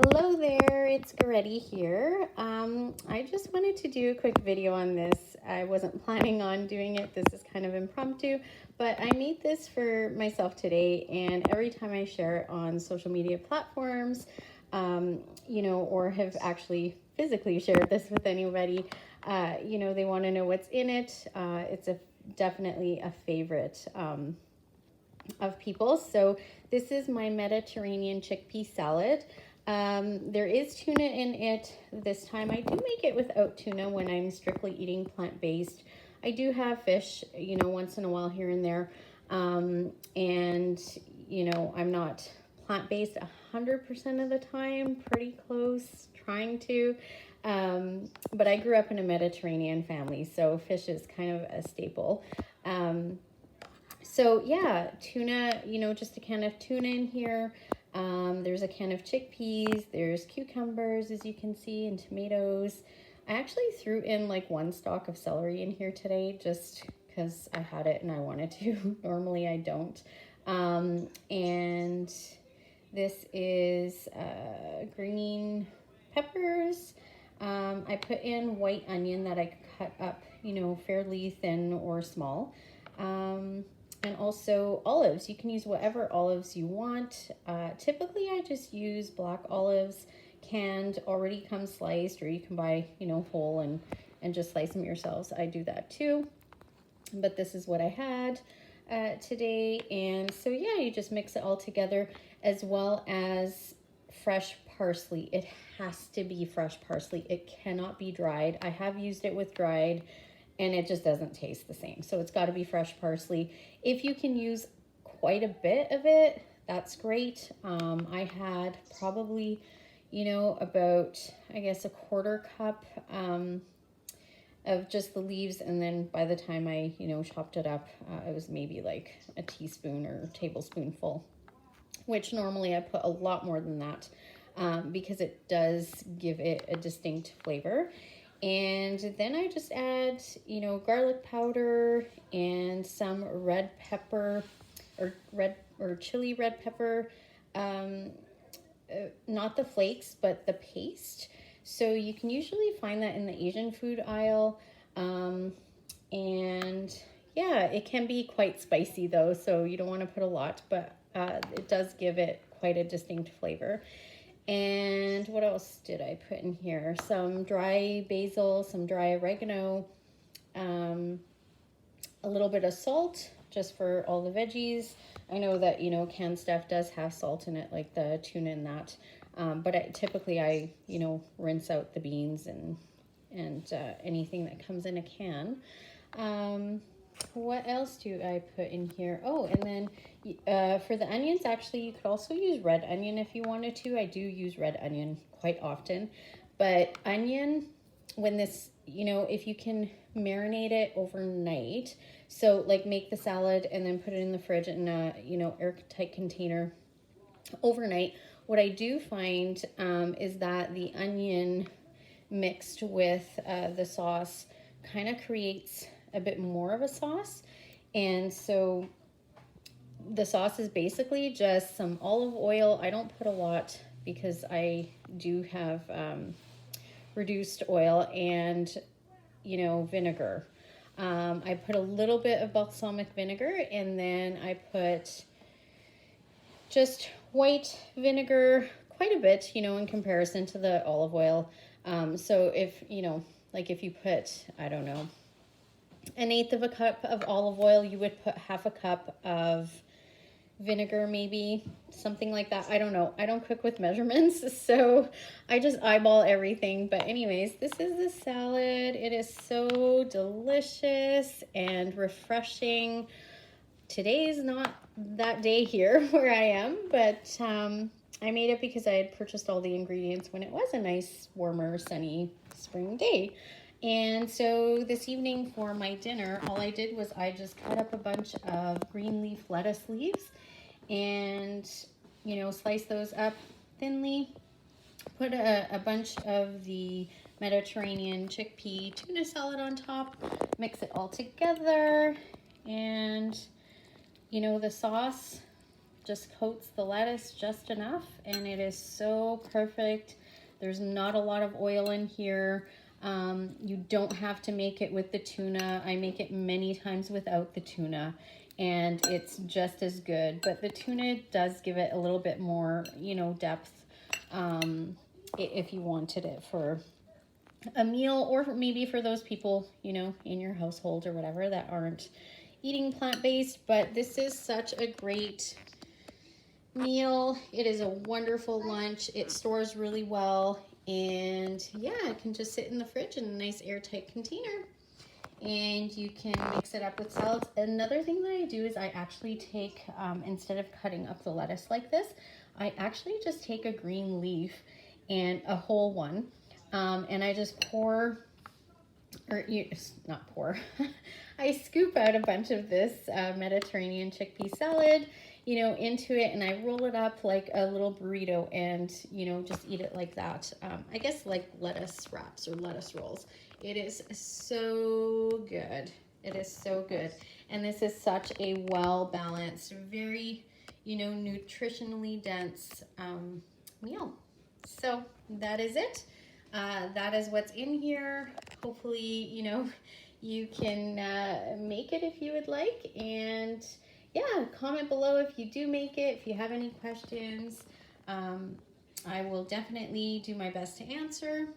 Hello there, it's Goretti here. I just wanted to do a quick video on this. I wasn't planning on doing it. This is kind of impromptu, but I made this for myself today, and every time I share it on social media platforms, or have actually physically shared this with anybody, they want to know what's in it. It's definitely a favorite of people. So this is my Mediterranean chickpea salad. There is tuna in it this time. I do make it without tuna when I'm strictly eating plant-based. I do have fish, once in a while here and there. I'm not plant-based 100% of the time, pretty close, trying to. But I grew up in a Mediterranean family, so fish is kind of a staple. So yeah, tuna, just a can of tuna in here. There's a can of chickpeas, there's cucumbers, as you can see, and tomatoes. I actually threw in like one stalk of celery in here today just because I had it and I wanted to. Normally I don't. And this is green peppers. I put in white onion that I cut up, fairly thin or small. And also olives. You can use whatever olives you want. Typically, I just use black olives, canned, already come sliced, or you can buy, whole and just slice them yourselves. I do that too. But this is what I had today. And so, yeah, you just mix it all together, as well as fresh parsley. It has to be fresh parsley. It cannot be dried. I have used it with dried, and it just doesn't taste the same. So it's got to be fresh parsley. If you can use quite a bit of it, that's great. I had probably, about, I guess, a quarter cup of just the leaves. And then by the time I, chopped it up, it was maybe like a teaspoon or tablespoonful, which normally I put a lot more than that because it does give it a distinct flavor. And then I just add, garlic powder and some red pepper or chili red pepper, not the flakes, but the paste. So you can usually find that in the Asian food aisle. And yeah, it can be quite spicy though, so you don't want to put a lot, but it does give it quite a distinct flavor. And what else did I put in here? Some dry basil, some dry oregano, a little bit of salt just for all the veggies. I know that, canned stuff does have salt in it, like the tuna and that. But typically I rinse out the beans and anything that comes in a can. What else do I put in here? Oh, and then for the onions, actually, you could also use red onion if you wanted to. I do use red onion quite often. But onion, when this, if you can marinate it overnight, so like make the salad and then put it in the fridge in a, airtight container overnight. What I do find is that the onion mixed with the sauce kind of creates a bit more of a sauce. And so the sauce is basically just some olive oil. I don't put a lot because I do have reduced oil and vinegar. I put a little bit of balsamic vinegar, and then I put just white vinegar, quite a bit, in comparison to the olive oil. So if if you put, I don't know, an eighth of a cup of olive oil, you would put half a cup of vinegar, maybe something like that. I don't know. I don't cook with measurements, so I just eyeball everything. But anyways, this is the salad. It is so delicious and refreshing. Today is not that day here where I am, but I made it because I had purchased all the ingredients when it was a nice, warmer, sunny spring day. And so this evening for my dinner, all I did was I just cut up a bunch of green leaf lettuce leaves and, slice those up thinly. Put a bunch of the Mediterranean chickpea tuna salad on top. Mix it all together. And, the sauce just coats the lettuce just enough, and it is so perfect. There's not a lot of oil in here. You don't have to make it with the tuna. I make it many times without the tuna, and it's just as good. But the tuna does give it a little bit more, you know, depth, if you wanted it for a meal, or maybe for those people, you know, in your household or whatever that aren't eating plant-based. But this is such a great meal. It is a wonderful lunch. It stores really well, and yeah, it can just sit in the fridge in a nice airtight container, and you can mix it up with salads. Another thing that I do is I actually take, instead of cutting up the lettuce like this, I actually just take a green leaf, and a whole one, and I just pour, or not pour, I scoop out a bunch of this Mediterranean chickpea salad, you know, into it, and I roll it up like a little burrito, and, you know, just eat it like that. I guess like lettuce wraps or lettuce rolls. It is so good. It is so good. And this is such a well-balanced, very, you know, nutritionally dense meal. So that is it. That is what's in here. Hopefully, you know, you can make it if you would like. And yeah, comment below if you do make it, if you have any questions. I will definitely do my best to answer.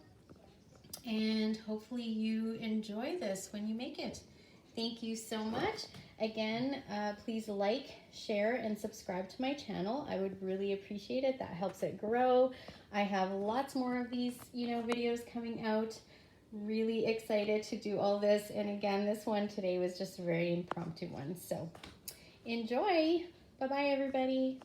And hopefully you enjoy this when you make it. Thank you so much. Again, please like, share, and subscribe to my channel. I would really appreciate it. That helps it grow. I have lots more of these, you know, videos coming out. Really excited to do all this. And again, this one today was just a very impromptu one. So enjoy. Bye-bye, everybody.